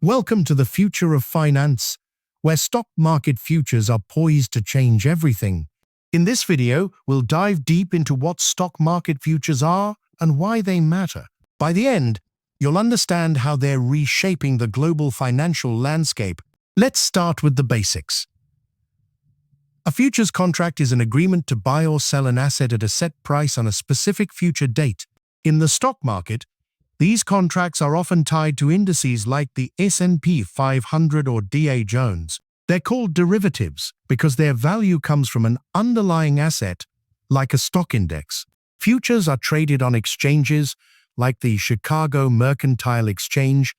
Welcome to the future of finance, where stock market futures are poised to change everything. In this video, we'll dive deep into what stock market futures are and why they matter. By the end, you'll understand how they're reshaping the global financial landscape. Let's start with the basics. A futures contract is an agreement to buy or sell an asset at a set price on a specific future date. In the stock market, these contracts are often tied to indices like the S&P 500 or Dow Jones. They're called derivatives because their value comes from an underlying asset, like a stock index. Futures are traded on exchanges like the Chicago Mercantile Exchange,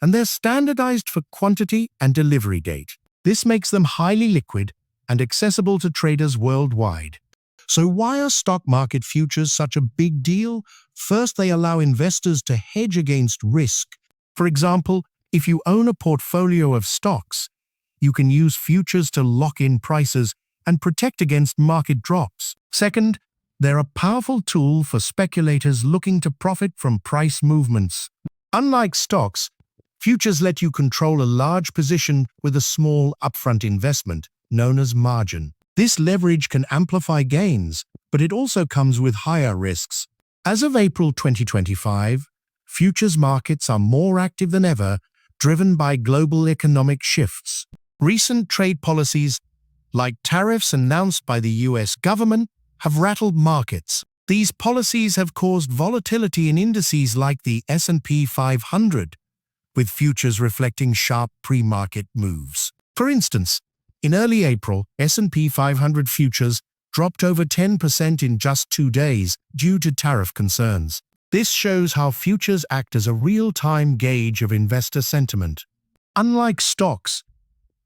and they're standardized for quantity and delivery date. This makes them highly liquid and accessible to traders worldwide. So why are stock market futures such a big deal? First, they allow investors to hedge against risk. For example, if you own a portfolio of stocks, you can use futures to lock in prices and protect against market drops. Second, they're a powerful tool for speculators looking to profit from price movements. Unlike stocks, futures let you control a large position with a small upfront investment, known as margin. This leverage can amplify gains, but it also comes with higher risks. As of April 2025, futures markets are more active than ever, driven by global economic shifts. Recent trade policies, like tariffs announced by the US government, have rattled markets. These policies have caused volatility in indices like the S&P 500, with futures reflecting sharp pre-market moves. For instance, in early April, S&P 500 futures dropped over 10% in just 2 days due to tariff concerns. This shows how futures act as a real-time gauge of investor sentiment. Unlike stocks,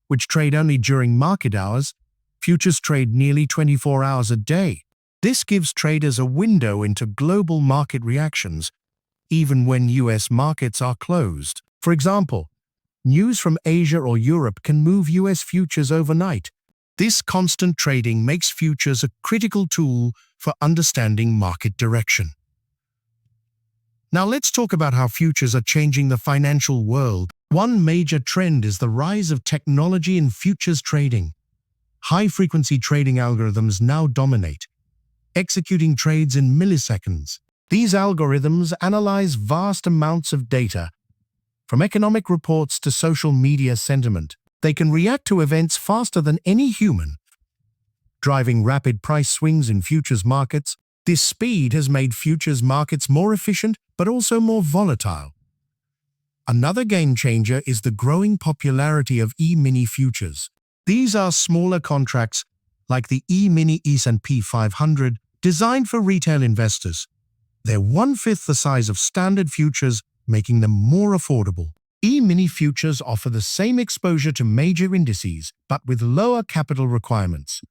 which trade only during market hours, futures trade nearly 24 hours a day. This gives traders a window into global market reactions, even when US markets are closed. For example, news from Asia or Europe can move US futures overnight. This constant trading makes futures a critical tool for understanding market direction. Now let's talk about how futures are changing the financial world. One major trend is the rise of technology in futures trading. High-frequency trading algorithms now dominate, executing trades in milliseconds. These algorithms analyze vast amounts of data, from economic reports to social media sentiment. They can react to events faster than any human, driving rapid price swings in futures markets. This speed has made futures markets more efficient but also more volatile. Another game changer is the growing popularity of E-mini futures. These are smaller contracts like the E-mini S&P 500, designed for retail investors. They're 1/5 the size of standard futures, making them more affordable. E-mini futures offer the same exposure to major indices, but with lower capital requirements.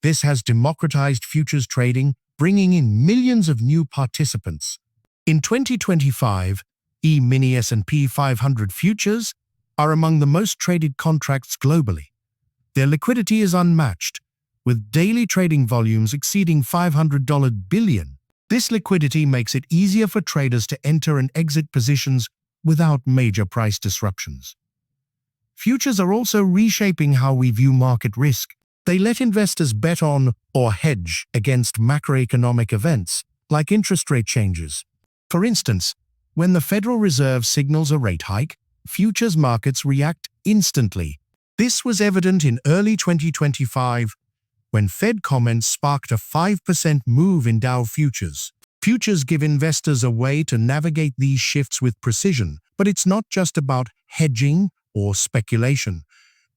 This has democratized futures trading, bringing in millions of new participants. In 2025, E-mini S&P 500 futures are among the most traded contracts globally. Their liquidity is unmatched, with daily trading volumes exceeding $500 billion. This liquidity makes it easier for traders to enter and exit positions without major price disruptions. Futures are also reshaping how we view market risk. They let investors bet on or hedge against macroeconomic events, like interest rate changes. For instance, when the Federal Reserve signals a rate hike, futures markets react instantly. This was evident in early 2025, when Fed comments sparked a 5% move in Dow futures. Futures give investors a way to navigate these shifts with precision, but it's not just about hedging or speculation.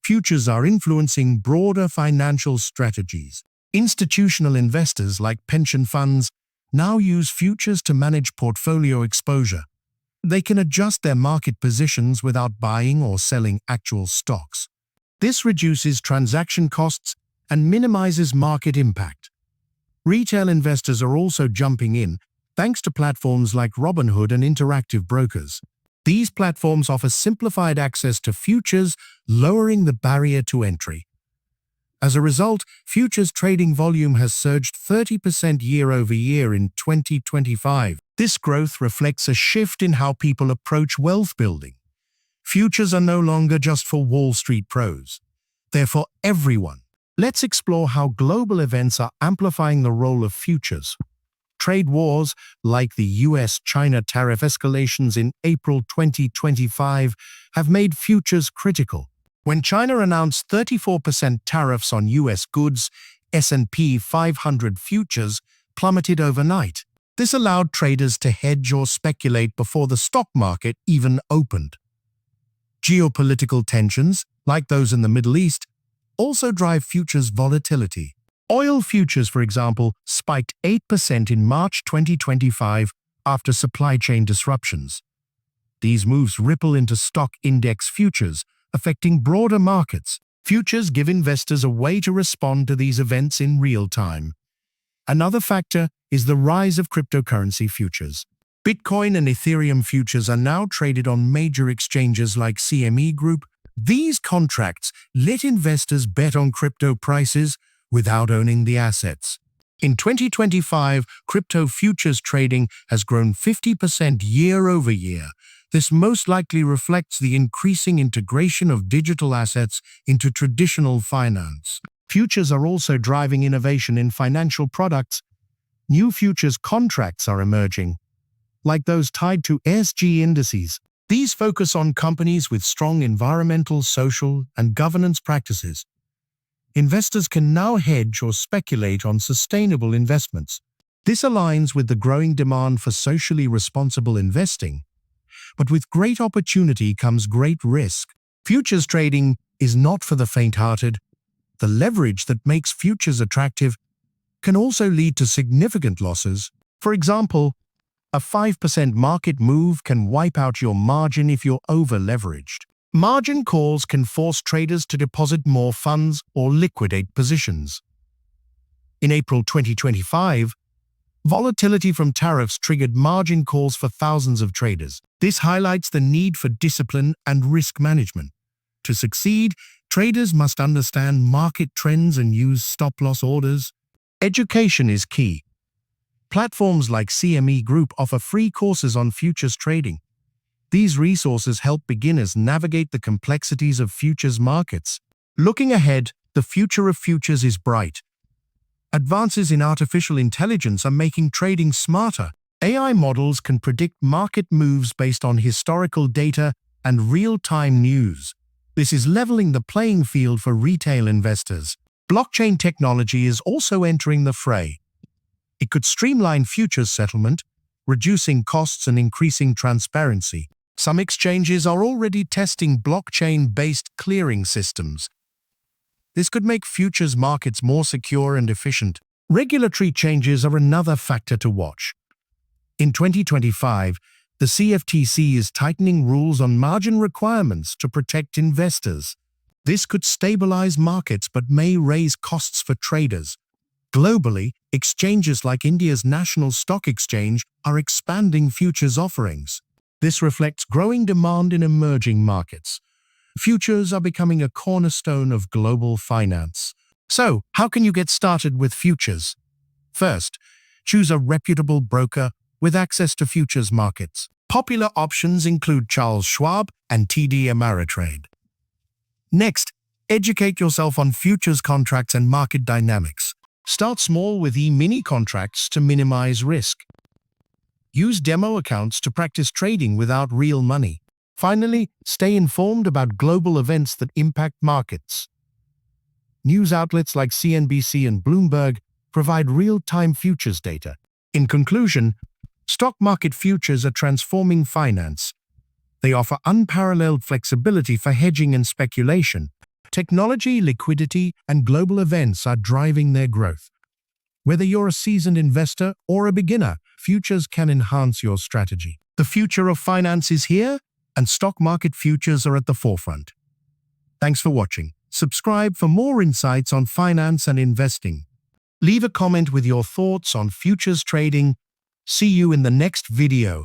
Futures are influencing broader financial strategies. Institutional investors like pension funds now use futures to manage portfolio exposure. They can adjust their market positions without buying or selling actual stocks. This reduces transaction costs and minimizes market impact. Retail investors are also jumping in, thanks to platforms like Robinhood and interactive brokers. These platforms offer simplified access to futures, lowering the barrier to entry. As a result, futures trading volume has surged 30% year-over-year in 2025. This growth reflects a shift in how people approach wealth building. Futures are no longer just for Wall Street pros. They're for everyone. Let's explore how global events are amplifying the role of futures. Trade wars, like the US-China tariff escalations in April 2025, have made futures critical. When China announced 34% tariffs on US goods, S&P 500 futures plummeted overnight. This allowed traders to hedge or speculate before the stock market even opened. Geopolitical tensions, like those in the Middle East, also drive futures volatility. Oil futures, for example, spiked 8% in March 2025 after supply chain disruptions. These moves ripple into stock index futures, affecting broader markets. Futures give investors a way to respond to these events in real time. Another factor is the rise of cryptocurrency futures. Bitcoin and Ethereum futures are now traded on major exchanges like CME Group. These contracts let investors bet on crypto prices without owning the assets. In 2025, crypto futures trading has grown 50% year over year. This most likely reflects the increasing integration of digital assets into traditional finance. Futures are also driving innovation in financial products. New futures contracts are emerging, like those tied to ESG indices. These focus on companies with strong environmental, social, and governance practices. Investors can now hedge or speculate on sustainable investments. This aligns with the growing demand for socially responsible investing. But with great opportunity comes great risk. Futures trading is not for the faint-hearted. The leverage that makes futures attractive can also lead to significant losses. For example, a 5% market move can wipe out your margin if you're over-leveraged. Margin calls can force traders to deposit more funds or liquidate positions. In April 2025, volatility from tariffs triggered margin calls for thousands of traders. This highlights the need for discipline and risk management. To succeed, traders must understand market trends and use stop-loss orders. Education is key. Platforms like CME Group offer free courses on futures trading. These resources help beginners navigate the complexities of futures markets. Looking ahead, the future of futures is bright. Advances in artificial intelligence are making trading smarter. AI models can predict market moves based on historical data and real-time news. This is leveling the playing field for retail investors. Blockchain technology is also entering the fray. It could streamline futures settlement, reducing costs and increasing transparency. Some exchanges are already testing blockchain-based clearing systems. This could make futures markets more secure and efficient. Regulatory changes are another factor to watch. In 2025, the CFTC is tightening rules on margin requirements to protect investors. This could stabilize markets but may raise costs for traders. Globally, exchanges like India's National Stock Exchange are expanding futures offerings. This reflects growing demand in emerging markets. Futures are becoming a cornerstone of global finance. So, how can you get started with futures? First, choose a reputable broker with access to futures markets. Popular options include Charles Schwab and TD Ameritrade. Next, educate yourself on futures contracts and market dynamics. Start small with e-mini contracts to minimize risk. Use demo accounts to practice trading without real money. Finally, stay informed about global events that impact markets. News outlets like CNBC and Bloomberg provide real-time futures data. In conclusion, stock market futures are transforming finance. They offer unparalleled flexibility for hedging and speculation. Technology, liquidity, and global events are driving their growth. Whether you're a seasoned investor or a beginner, futures can enhance your strategy. The future of finance is here, and stock market futures are at the forefront. Thanks for watching. Subscribe for more insights on finance and investing. Leave a comment with your thoughts on futures trading. See you in the next video.